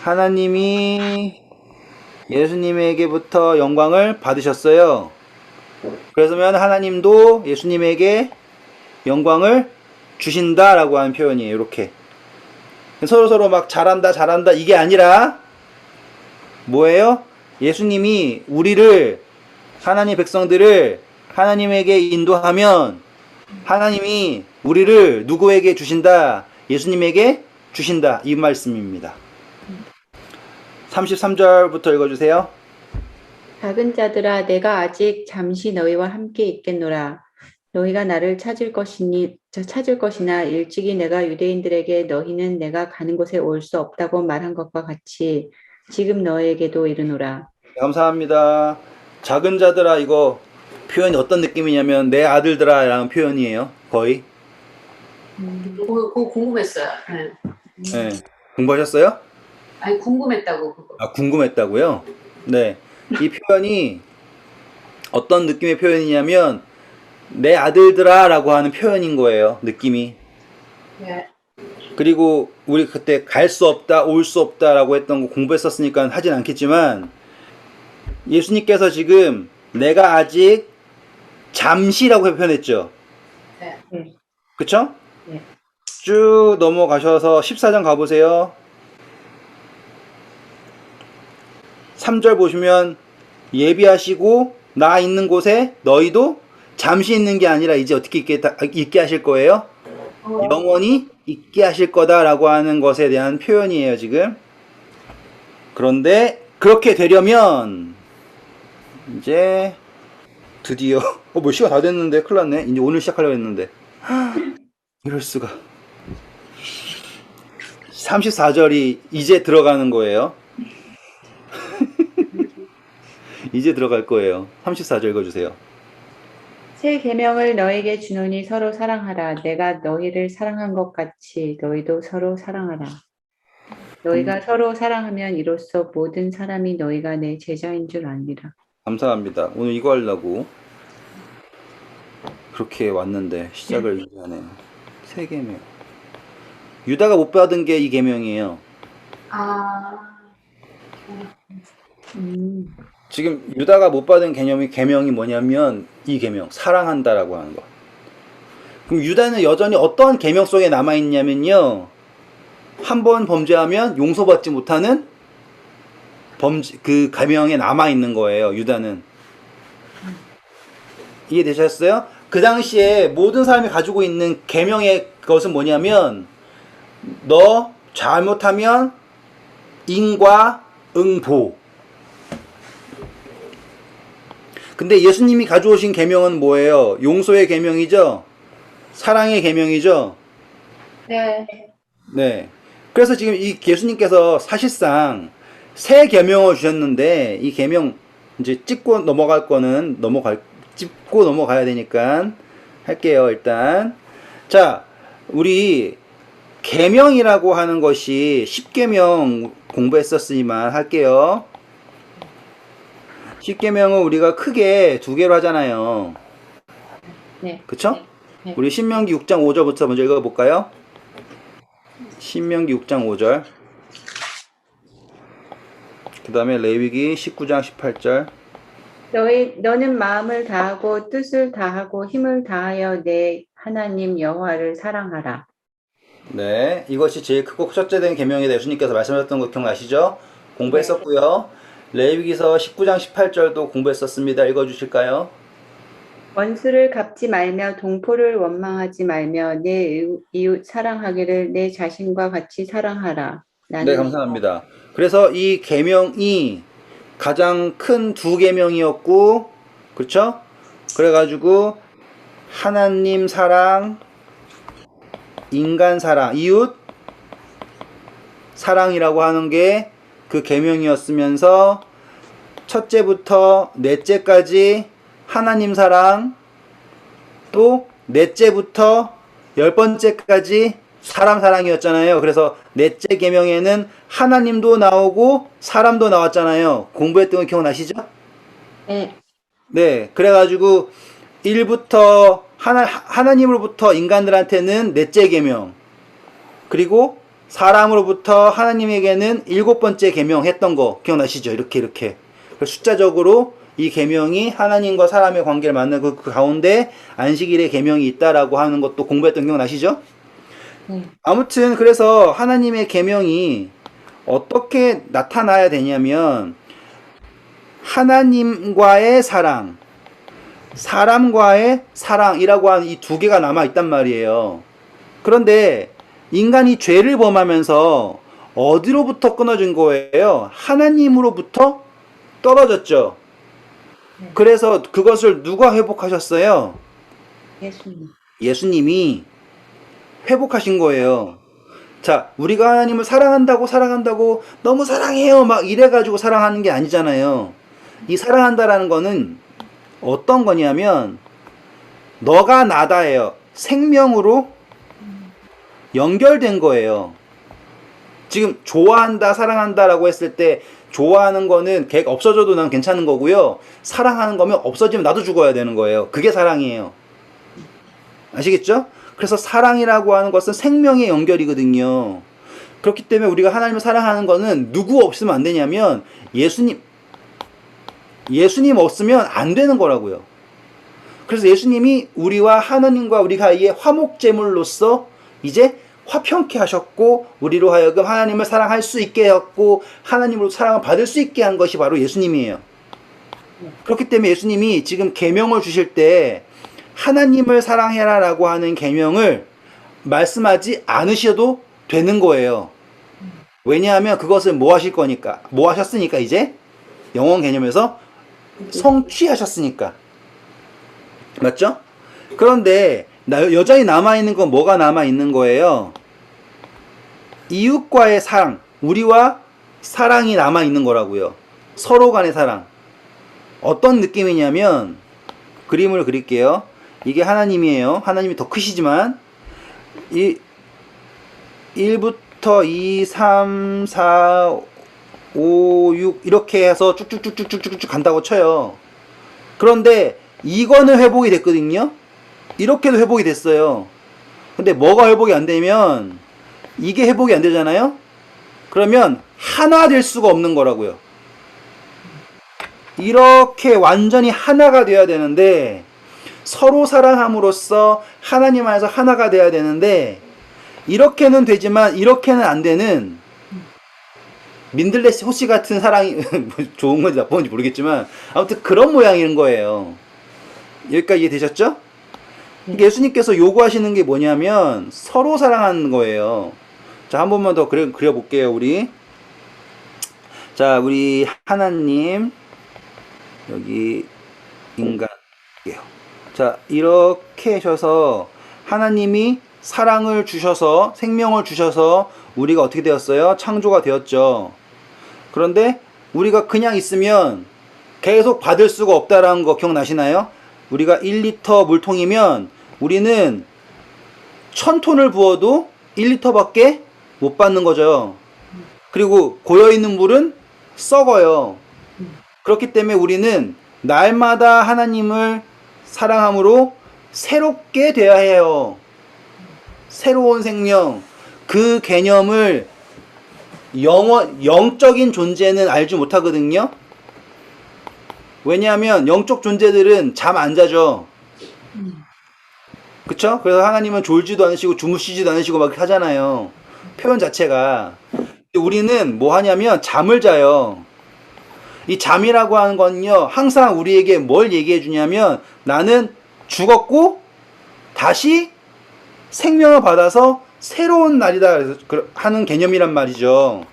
하나님이 예수님에게부터 영광을 받으셨어요. 그래서면 하나님도 예수님에게 영광을 주신다라고 하는 표현이에요. 이렇게 서로 막 잘한다 이게 아니라 뭐예요? 예수님이 우리를, 하나님 백성들을 하나님에게 인도하면 하나님이 우리를 누구에게 주신다? 예수님에게 주신다. 이 말씀입니다. 33절부터 읽어주세요. 작은 자들아, 내가 아직 잠시 너희와 함께 있겠노라. 너희가 나를 찾을 것이나 일찍이 내가 유대인들에게 너희는 내가 가는 곳에 올 수 없다고 말한 것과 같이 지금 너희에게도 이르노라. 네, 감사합니다. 작은 자들아, 이거 표현이 어떤 느낌이냐면 내 아들들아 라는 표현이에요. 거의. 그거 궁금했어요. 네. 네. 공부하셨어요? 아니 궁금했다고 그거. 아, 궁금했다고요? 네. 이 표현이 어떤 느낌의 표현이냐면 내 아들들아 라고 하는 표현인 거예요. 느낌이. 네. 그리고 우리 그때 갈 수 없다, 올 수 없다라고 했던 거 공부했었으니까 하진 않겠지만 예수님께서 지금 내가 아직 잠시라고 표현했죠. 네. 네. 그쵸? 네. 쭉 넘어가셔서 14장 가보세요. 3절 보시면 예비하시고 나 있는 곳에 너희도 잠시 있는 게 아니라 이제 어떻게 있게 하실 거예요? 영원히 있게 하실 거다라고 하는 것에 대한 표현이에요, 지금. 그런데 그렇게 되려면 이제 드디어 뭐 시간 다 됐는데 큰일 났네. 이제 오늘 시작하려고 했는데 이럴 수가. 34절이 이제 들어가는 거예요. 이제 들어갈 거예요. 34절 읽어주세요. 새 계명을 너에게 주노니 서로 사랑하라. 내가 너희를 사랑한 것 같이 너희도 서로 사랑하라. 너희가 서로 사랑하면 이로써 모든 사람이 너희가 내 제자인 줄 아니라. 감사합니다. 오늘 이거 하려고 그렇게 왔는데 시작을 이렇게 하네요. 새 계명. 유다가 못 받은 게 이 계명이에요. 아, 지금 유다가 못 받은 계명이 뭐냐면 이 계명, 사랑한다라고 하는 거. 그럼 유다는 여전히 어떤 계명 속에 남아 있냐면요. 한 번 범죄하면 용서받지 못하는 그 계명에 남아 있는 거예요. 유다는. 이해되셨어요? 그 당시에 모든 사람이 가지고 있는 계명의 것은 뭐냐면 너 잘못하면 인과 응보. 근데 예수님이 가져오신 계명은 뭐예요? 용서의 계명이죠? 사랑의 계명이죠? 네. 네. 그래서 지금 이 예수님께서 사실상 새 계명을 주셨는데 이 계명 이제 짚고 넘어가야 되니까 할게요, 일단. 자, 우리 계명이라고 하는 것이 10계명 공부했었으니만 할게요. 10계명은 우리가 크게 두 개로 하잖아요. 네. 그쵸? 네. 우리 신명기 6장 5절부터 먼저 읽어볼까요? 신명기 6장 5절. 그 다음에 레위기 19장 18절. 너는 마음을 다하고 뜻을 다하고 힘을 다하여 내 하나님 여호와를 사랑하라. 네, 이것이 제일 크고 첫째 된 계명에 대해 예수님께서 말씀하셨던 거 기억나시죠? 공부했었고요. 레위기서 19장 18절도 공부했었습니다. 읽어주실까요? 원수를 갚지 말며 동포를 원망하지 말며 내 이웃 사랑하기를 내 자신과 같이 사랑하라. 네, 감사합니다. 그래서 이 계명이 가장 큰 두 계명이었고, 그렇죠? 그래가지고 하나님 사랑, 인간 사랑, 이웃 사랑이라고 하는 게 그 계명이었으면서 첫째부터 넷째까지 하나님 사랑, 또 넷째부터 10번째까지 사람 사랑이었잖아요. 그래서 넷째 계명에는 하나님도 나오고 사람도 나왔잖아요. 공부했던 거 기억나시죠? 네. 네, 그래가지고 1부터 하나님으로부터 인간들한테는 넷째 계명, 그리고 사람으로부터 하나님에게는 7번째 계명 했던 거 기억나시죠? 이렇게 숫자적으로 이 계명이 하나님과 사람의 관계를 만나는 그 가운데 안식일의 계명이 있다라고 하는 것도 공부했던 기억나시죠? 아무튼 그래서 하나님의 계명이 어떻게 나타나야 되냐면 하나님과의 사랑, 사람과의 사랑이라고 하는 이 두 개가 남아 있단 말이에요. 그런데 인간이 죄를 범하면서 어디로부터 끊어진 거예요? 하나님으로부터 떨어졌죠. 그래서 그것을 누가 회복하셨어요? 예수님. 예수님이 회복하신 거예요. 자, 우리가 하나님을 사랑한다고 너무 사랑해요 막 이래가지고 사랑하는 게 아니잖아요. 이 사랑한다라는 거는 어떤 거냐면 너가 나다예요. 생명으로 연결된 거예요. 지금 좋아한다, 사랑한다라고 했을 때 좋아하는 거는 걔가 없어져도 난 괜찮은 거고요. 사랑하는 거면 없어지면 나도 죽어야 되는 거예요. 그게 사랑이에요. 아시겠죠? 그래서 사랑이라고 하는 것은 생명의 연결이거든요. 그렇기 때문에 우리가 하나님을 사랑하는 것은 누구 없으면 안 되냐면 예수님 없으면 안 되는 거라고요. 그래서 예수님이 우리와 하나님과 우리 사이에 화목제물로서 이제 화평케 하셨고 우리로 하여금 하나님을 사랑할 수 있게 하였고 하나님으로 사랑을 받을 수 있게 한 것이 바로 예수님이에요. 그렇기 때문에 예수님이 지금 계명을 주실 때 하나님을 사랑해라 라고 하는 계명을 말씀하지 않으셔도 되는 거예요. 왜냐하면 그것을 뭐 하실 거니까, 뭐 하셨으니까, 이제 영원 개념에서 성취하셨으니까. 맞죠? 그런데 여전히 남아있는 건 뭐가 남아있는 거예요? 이웃과의 사랑, 우리와 사랑이 남아있는 거라고요. 서로 간의 사랑. 어떤 느낌이냐면, 그림을 그릴게요. 이게 하나님이에요. 하나님이 더 크시지만 1부터 2, 3, 4, 5, 6 이렇게 해서 쭉쭉쭉쭉쭉쭉 간다고 쳐요. 그런데 이거는 회복이 됐거든요. 이렇게도 회복이 됐어요. 근데 뭐가 회복이 안 되면 이게 회복이 안 되잖아요. 그러면 하나 될 수가 없는 거라고요. 이렇게 완전히 하나가 돼야 되는데 서로 사랑함으로써 하나님 안에서 하나가 돼야 되는데 이렇게는 되지만 이렇게는 안 되는 민들레 호시 같은 사랑이 좋은 건지 나쁜 건지 모르겠지만 아무튼 그런 모양인 거예요. 여기까지 이해되셨죠? 예수님께서 요구하시는 게 뭐냐면 서로 사랑하는 거예요. 자, 한 번만 더 그려볼게요. 우리 자, 우리 하나님 여기 인간 자, 이렇게 하셔서 하나님이 사랑을 주셔서 생명을 주셔서 우리가 어떻게 되었어요? 창조가 되었죠. 그런데 우리가 그냥 있으면 계속 받을 수가 없다라는 거 기억나시나요? 우리가 1리터 물통이면 우리는 1000톤을 부어도 1리터밖에 못 받는 거죠. 그리고 고여있는 물은 썩어요. 그렇기 때문에 우리는 날마다 하나님을 사랑함으로 새롭게 되어야 해요. 새로운 생명, 그 개념을 영적인 존재는 알지 못하거든요. 왜냐하면 영적 존재들은 잠 안 자죠. 그쵸? 그래서 하나님은 졸지도 않으시고 주무시지도 않으시고 막 하잖아요. 표현 자체가. 우리는 뭐 하냐면 잠을 자요. 이 잠이라고 하는 건요, 항상 우리에게 뭘 얘기해 주냐면 나는 죽었고 다시 생명을 받아서 새로운 날이다 하는 개념이란 말이죠.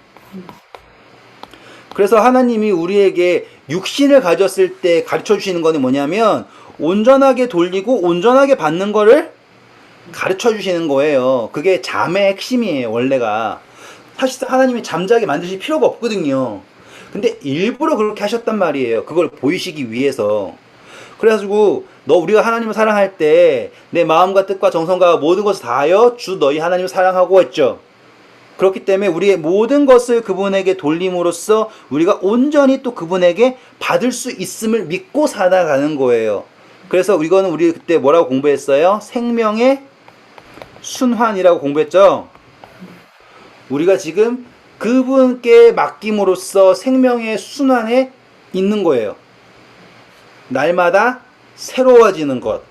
그래서 하나님이 우리에게 육신을 가졌을 때 가르쳐 주시는 거는 뭐냐면 온전하게 돌리고 온전하게 받는 거를 가르쳐 주시는 거예요. 그게 잠의 핵심이에요, 원래가. 사실 하나님이 잠자게 만드실 필요가 없거든요. 근데 일부러 그렇게 하셨단 말이에요. 그걸 보이시기 위해서. 그래가지고 우리가 하나님을 사랑할 때 내 마음과 뜻과 정성과 모든 것을 다하여 주 너희 하나님을 사랑하고 했죠. 그렇기 때문에 우리의 모든 것을 그분에게 돌림으로써 우리가 온전히 또 그분에게 받을 수 있음을 믿고 살아가는 거예요. 그래서 이거는 우리 그때 뭐라고 공부했어요? 생명의 순환이라고 공부했죠. 우리가 지금 그분께 맡김으로써 생명의 순환에 있는 거예요. 날마다 새로워지는 것.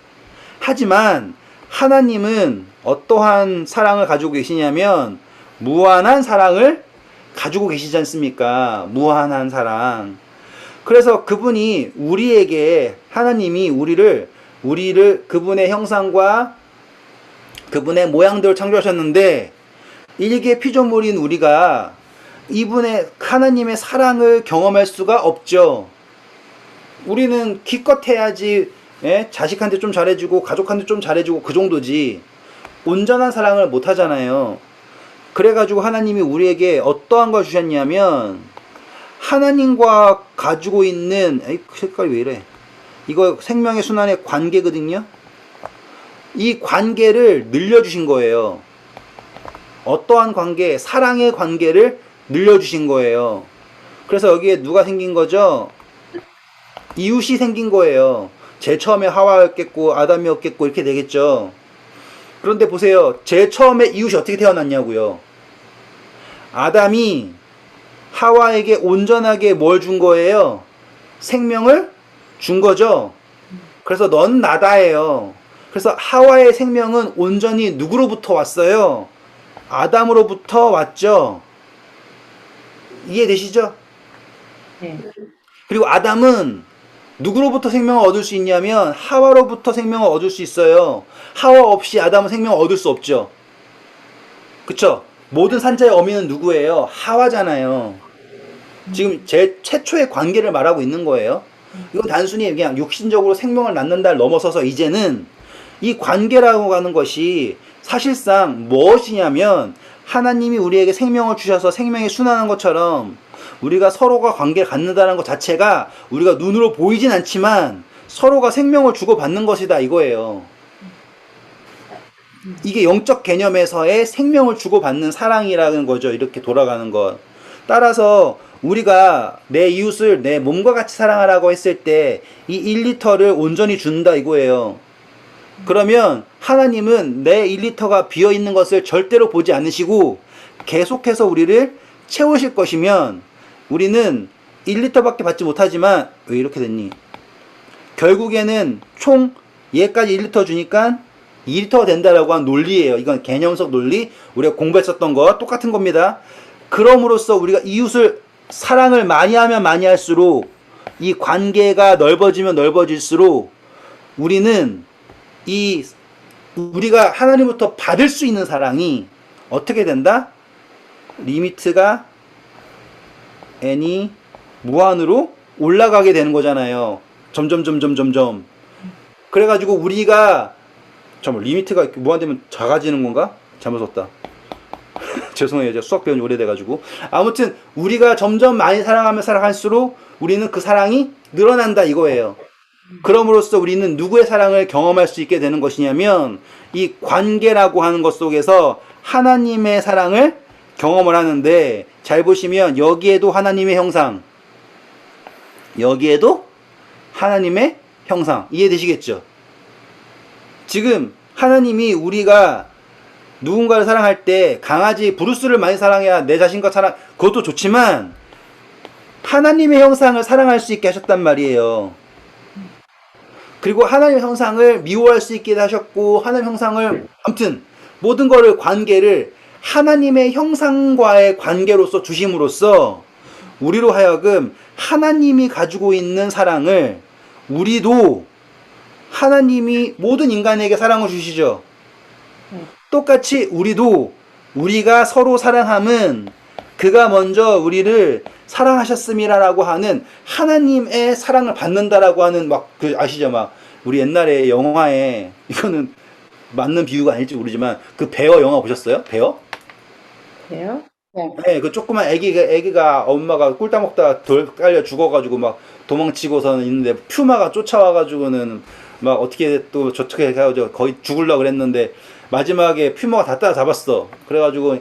하지만 하나님은 어떠한 사랑을 가지고 계시냐면 무한한 사랑을 가지고 계시지 않습니까? 무한한 사랑. 그래서 그분이 우리에게 하나님이 우리를 그분의 형상과 그분의 모양대로 창조하셨는데 일개 피조물인 우리가 이분의 하나님의 사랑을 경험할 수가 없죠. 우리는 기껏 해야지 자식한테 좀 잘해주고 가족한테 좀 잘해주고 그 정도지 온전한 사랑을 못 하잖아요. 그래가지고 하나님이 우리에게 어떠한 걸 주셨냐면 하나님과 가지고 있는 색깔이 왜 이래? 이거 생명의 순환의 관계거든요. 이 관계를 늘려주신 거예요. 어떠한 관계? 사랑의 관계를 늘려주신 거예요. 그래서 여기에 누가 생긴 거죠? 이웃이 생긴 거예요. 제일 처음에 하와였겠고 아담이었겠고 이렇게 되겠죠. 그런데 보세요. 제일 처음에 이웃이 어떻게 태어났냐고요. 아담이 하와에게 온전하게 뭘 준 거예요? 생명을 준 거죠. 그래서 넌 나다예요. 그래서 하와의 생명은 온전히 누구로부터 왔어요? 아담으로부터 왔죠. 이해되시죠? 네. 그리고 아담은 누구로부터 생명을 얻을 수 있냐면 하와로부터 생명을 얻을 수 있어요. 하와 없이 아담은 생명을 얻을 수 없죠. 그쵸? 모든 산자의 어미는 누구예요? 하와잖아요. 지금 제 최초의 관계를 말하고 있는 거예요. 이건 단순히 그냥 육신적으로 생명을 낳는다를 넘어서서 이제는 이 관계라고 하는 것이 사실상 무엇이냐면 하나님이 우리에게 생명을 주셔서 생명이 순환한 것처럼 우리가 서로가 관계를 갖는다는 것 자체가 우리가 눈으로 보이진 않지만 서로가 생명을 주고받는 것이다 이거예요. 이게 영적 개념에서의 생명을 주고받는 사랑이라는 거죠. 이렇게 돌아가는 것. 따라서 우리가 내 이웃을 내 몸과 같이 사랑하라고 했을 때 이 1리터를 온전히 준다 이거예요. 그러면 하나님은 내 1리터가 비어있는 것을 절대로 보지 않으시고 계속해서 우리를 채우실 것이면 우리는 1리터밖에 받지 못하지만 왜 이렇게 됐니? 결국에는 총 얘까지 1리터 주니까 2리터가 된다라고 한 논리예요. 이건 개념적 논리. 우리가 공부했었던 거 똑같은 겁니다. 그럼으로써 우리가 이웃을 사랑을 많이 하면 많이 할수록 이 관계가 넓어지면 넓어질수록 우리는 우리가 하나님부터 받을 수 있는 사랑이 어떻게 된다? 리미트가 n이 무한으로 올라가게 되는 거잖아요. 점점. 그래가지고 우리가 잠깐만 리미트가 무한되면 작아지는 건가? 잘못 썼다. 죄송해요. 제가 수학 배운 지 오래돼가지고. 아무튼 우리가 점점 많이 사랑하면 사랑할수록 우리는 그 사랑이 늘어난다 이거예요. 그럼으로써 우리는 누구의 사랑을 경험할 수 있게 되는 것이냐면 이 관계라고 하는 것 속에서 하나님의 사랑을 경험을 하는데 잘 보시면 여기에도 하나님의 형상, 여기에도 하나님의 형상 이해되시겠죠? 지금 하나님이 우리가 누군가를 사랑할 때 강아지 브루스를 많이 사랑해야 내 자신과 사랑 그것도 좋지만 하나님의 형상을 사랑할 수 있게 하셨단 말이에요. 그리고 하나님의 형상을 미워할 수 있게 하셨고 하나님의 형상을 아무튼 모든 거를 관계를 하나님의 형상과의 관계로서 주심으로써 우리로 하여금 하나님이 가지고 있는 사랑을 우리도 하나님이 모든 인간에게 사랑을 주시죠. 똑같이 우리도 우리가 서로 사랑함은 그가 먼저 우리를 사랑하셨음이라라고 하는 하나님의 사랑을 받는다라고 하는 막 그 아시죠? 막 우리 옛날에 영화에 이거는 맞는 비유가 아닐지 모르지만 그 베어 영화 보셨어요? 베어? 돼요? 네, 그 조그만 애기가 엄마가 꿀따 먹다가 돌 깔려 죽어가지고 막 도망치고서는 있는데 퓨마가 쫓아와가지고는 막 어떻게 또 저렇게 해가지고 거의 죽으려고 그랬는데 마지막에 퓨마가 다 따라잡았어. 그래가지고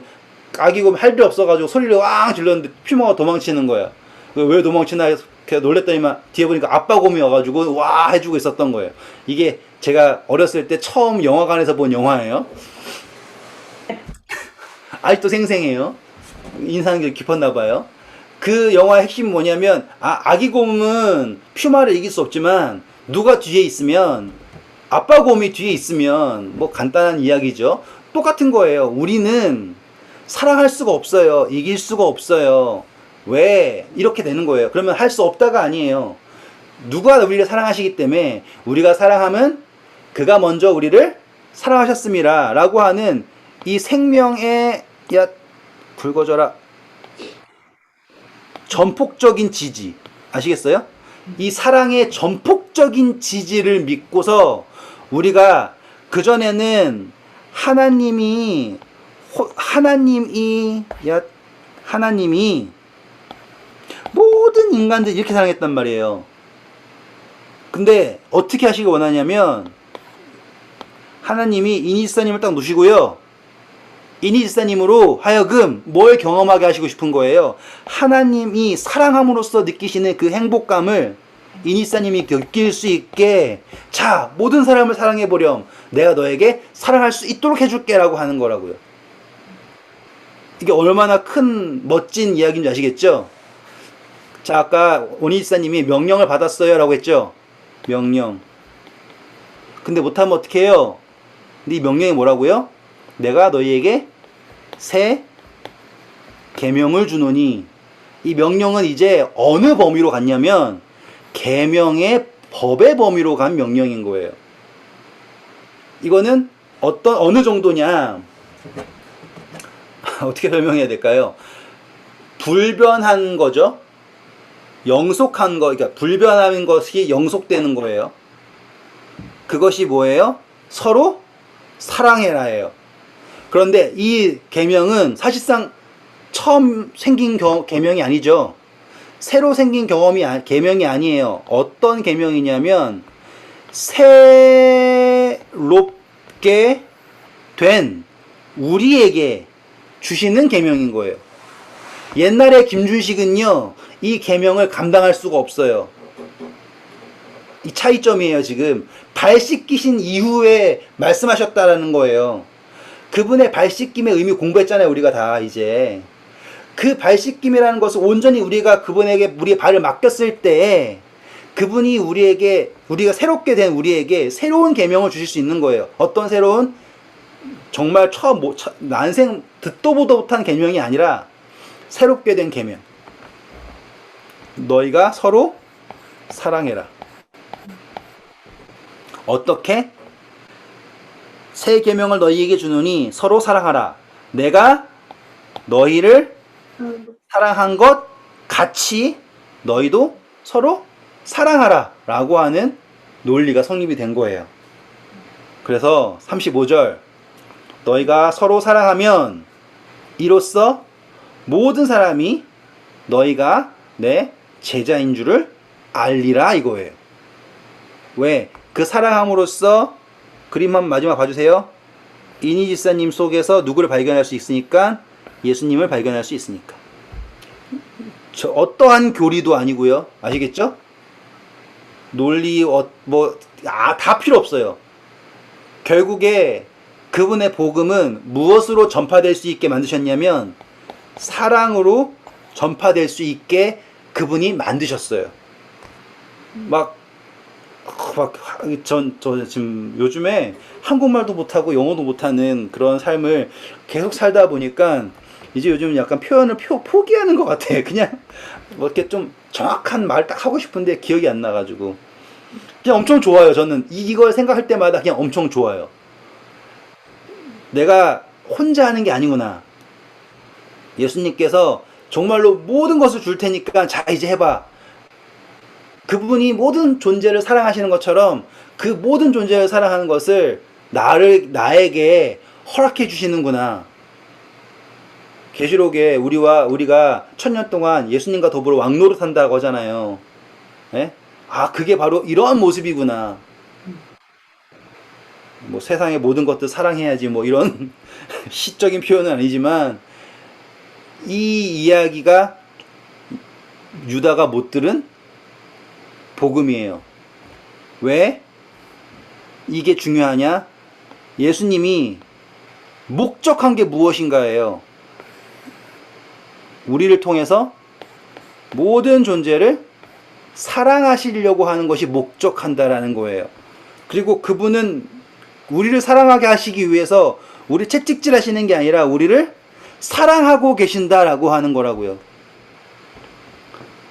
아기고 할 일 없어가지고 소리를 왕 질렀는데 퓨마가 도망치는 거야. 왜 도망치나 해서 놀랬더니만 뒤에 보니까 아빠 곰이 와가지고 와 해주고 있었던 거예요. 이게 제가 어렸을 때 처음 영화관에서 본 영화예요. 아직도 생생해요. 인상이 깊었나 봐요. 그 영화의 핵심이 뭐냐면 아기 곰은 퓨마를 이길 수 없지만 누가 뒤에 있으면 아빠 곰이 뒤에 있으면 뭐 간단한 이야기죠. 똑같은 거예요. 우리는 사랑할 수가 없어요. 이길 수가 없어요. 왜? 이렇게 되는 거예요. 그러면 할 수 없다가 아니에요. 누가 우리를 사랑하시기 때문에 우리가 사랑하면 그가 먼저 우리를 사랑하셨습니다. 라고 하는 이 생명의 굵어져라 전폭적인 지지 아시겠어요? 이 사랑의 전폭적인 지지를 믿고서 우리가 그전에는 하나님이 모든 인간들 이렇게 사랑했단 말이에요. 근데 어떻게 하시길 원하냐면 하나님이 이니지사님을 딱 놓으시고요. 이니지사님으로 하여금 뭘 경험하게 하시고 싶은 거예요. 하나님이 사랑함으로써 느끼시는 그 행복감을 이니사님이 느낄 수 있게 자 모든 사람을 사랑해 보렴. 내가 너에게 사랑할 수 있도록 해줄게 라고 하는 거라고요. 이게 얼마나 큰 멋진 이야기인지 아시겠죠? 자 아까 오니사님이 명령을 받았어요 라고 했죠. 명령. 근데 못하면 어떻게 해요? 네 명령이 뭐라고요? 내가 너희에게 새 계명을 주노니. 이 명령은 이제 어느 범위로 갔냐면 계명의 법의 범위로 간 명령인 거예요. 이거는 어느 정도냐 어떻게 설명해야 될까요? 불변한 거죠. 영속한 거, 그러니까 불변한 것이 영속되는 거예요. 그것이 뭐예요? 서로 사랑해라예요. 그런데 이 계명은 사실상 처음 생긴 계명이 아니죠. 새로 생긴 계명이 아니에요. 어떤 계명이냐면 새롭게 된 우리에게 주시는 계명인 거예요. 옛날에 김준식은요 이 계명을 감당할 수가 없어요. 이 차이점이에요. 지금 발 씻기신 이후에 말씀하셨다라는 거예요. 그분의 발 씻김의 의미 공부했잖아요. 우리가 다 이제 그 발 씻김이라는 것을 온전히 우리가 그분에게 우리의 발을 맡겼을 때 그분이 우리가 새롭게 된 우리에게 새로운 계명을 주실 수 있는 거예요. 어떤 새로운 정말 난생 듣도 보도 못한 계명이 아니라 새롭게 된 계명. 너희가 서로 사랑해라. 어떻게? 새 계명을 너희에게 주노니 서로 사랑하라. 내가 너희를 사랑한 것 같이 너희도 서로 사랑하라 라고 하는 논리가 성립이 된 거예요. 그래서 35절 너희가 서로 사랑하면 이로써 모든 사람이 너희가 내 제자인 줄을 알리라 이거예요. 왜? 그 사랑함으로써 그림 한 마지막 봐주세요. 이니지사님 속에서 누구를 발견할 수 있으니까 예수님을 발견할 수 있으니까. 어떠한 교리도 아니고요. 아시겠죠? 논리 다 필요 없어요. 결국에 그분의 복음은 무엇으로 전파될 수 있게 만드셨냐면 사랑으로 전파될 수 있게 그분이 만드셨어요. 저 지금 요즘에 한국말도 못하고 영어도 못하는 그런 삶을 계속 살다 보니까 이제 요즘 약간 표현을 포기하는 것 같아. 그냥 이렇게 좀 정확한 말 딱 하고 싶은데 기억이 안 나가지고 그냥 엄청 좋아요. 저는 이걸 생각할 때마다 그냥 엄청 좋아요. 내가 혼자 하는 게 아니구나. 예수님께서 정말로 모든 것을 줄 테니까 자 이제 해봐. 그분이 모든 존재를 사랑하시는 것처럼 그 모든 존재를 사랑하는 것을 나에게 허락해 주시는구나. 계시록에 우리가 1000년 동안 예수님과 더불어 왕노릇 한다고 하잖아요. 예? 아 그게 바로 이러한 모습이구나. 세상의 모든 것들 사랑해야지 이런 시적인 표현은 아니지만 이 이야기가 유다가 못 들은 복음이에요. 왜 이게 중요하냐? 예수님이 목적한 게 무엇인가예요. 우리를 통해서 모든 존재를 사랑하시려고 하는 것이 목적한다라는 거예요. 그리고 그분은 우리를 사랑하게 하시기 위해서 우리 채찍질 하시는 게 아니라 우리를 사랑하고 계신다라고 하는 거라고요.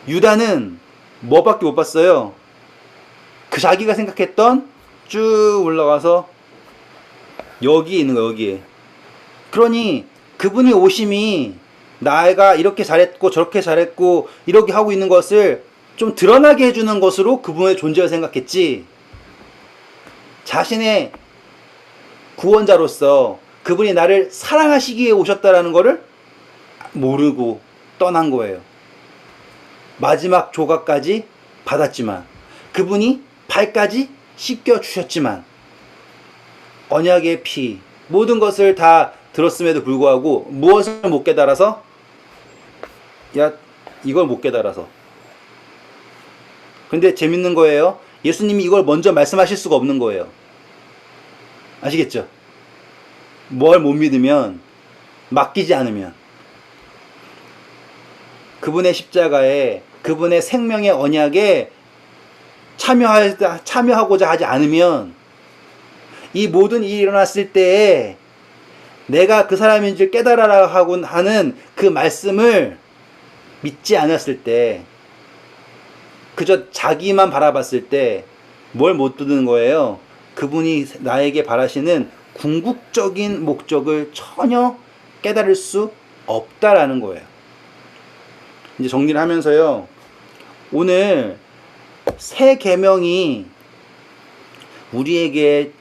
유다는 뭐밖에 못 봤어요? 그 자기가 생각했던 쭉 올라가서 여기 있는 거 여기에. 그러니 그분이 오심이 나가 이렇게 잘했고 저렇게 잘했고 이렇게 하고 있는 것을 좀 드러나게 해주는 것으로 그분의 존재를 생각했지 자신의 구원자로서 그분이 나를 사랑하시기에 오셨다라는 것을 모르고 떠난 거예요. 마지막 조각까지 받았지만 그분이 발까지 씻겨주셨지만 언약의 피 모든 것을 다 들었음에도 불구하고 무엇을 못 깨달아서 이걸 못 깨달아서 근데 재밌는 거예요. 예수님이 이걸 먼저 말씀하실 수가 없는 거예요. 아시겠죠? 뭘 못 믿으면, 맡기지 않으면, 그분의 십자가에, 그분의 생명의 언약에 참여하고자 하지 않으면, 이 모든 일이 일어났을 때에 내가 그 사람인 줄 깨달아라 하고 하는 그 말씀을 믿지 않았을 때, 그저 자기만 바라봤을 때 뭘 못 듣는 거예요. 그분이 나에게 바라시는 궁극적인 목적을 전혀 깨달을 수 없다라는 거예요. 이제 정리를 하면서요. 오늘 새 계명이 우리에게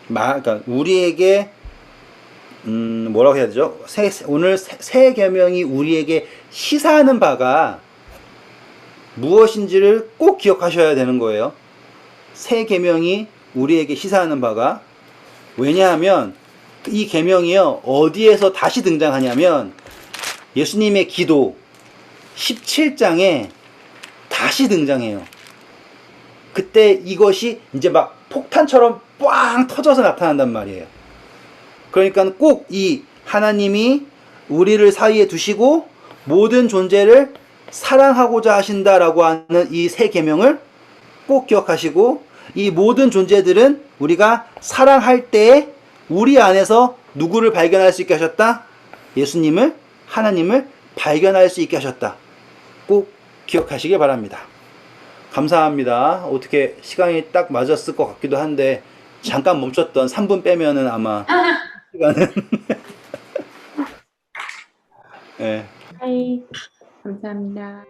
그러니까 우리에게 뭐라고 해야 되죠? 오늘 새 계명이 우리에게 시사하는 바가 무엇인지를 꼭 기억하셔야 되는 거예요. 새 계명이 우리에게 시사하는 바가, 왜냐하면 이 계명이요 어디에서 다시 등장하냐면 예수님의 기도 17장에 다시 등장해요. 그때 이것이 이제 막 폭탄처럼 꽝 터져서 나타난단 말이에요. 그러니까 꼭 이 하나님이 우리를 사이에 두시고 모든 존재를 사랑하고자 하신다라고 하는 이 새 계명을 꼭 기억하시고, 이 모든 존재들은 우리가 사랑할 때에 우리 안에서 누구를 발견할 수 있게 하셨다? 예수님을, 하나님을 발견할 수 있게 하셨다. 꼭 기억하시기 바랍니다. 감사합니다. 어떻게 시간이 딱 맞았을 것 같기도 한데 잠깐 멈췄던 3분 빼면은 아마 시간은 네. 하이, 감사합니다.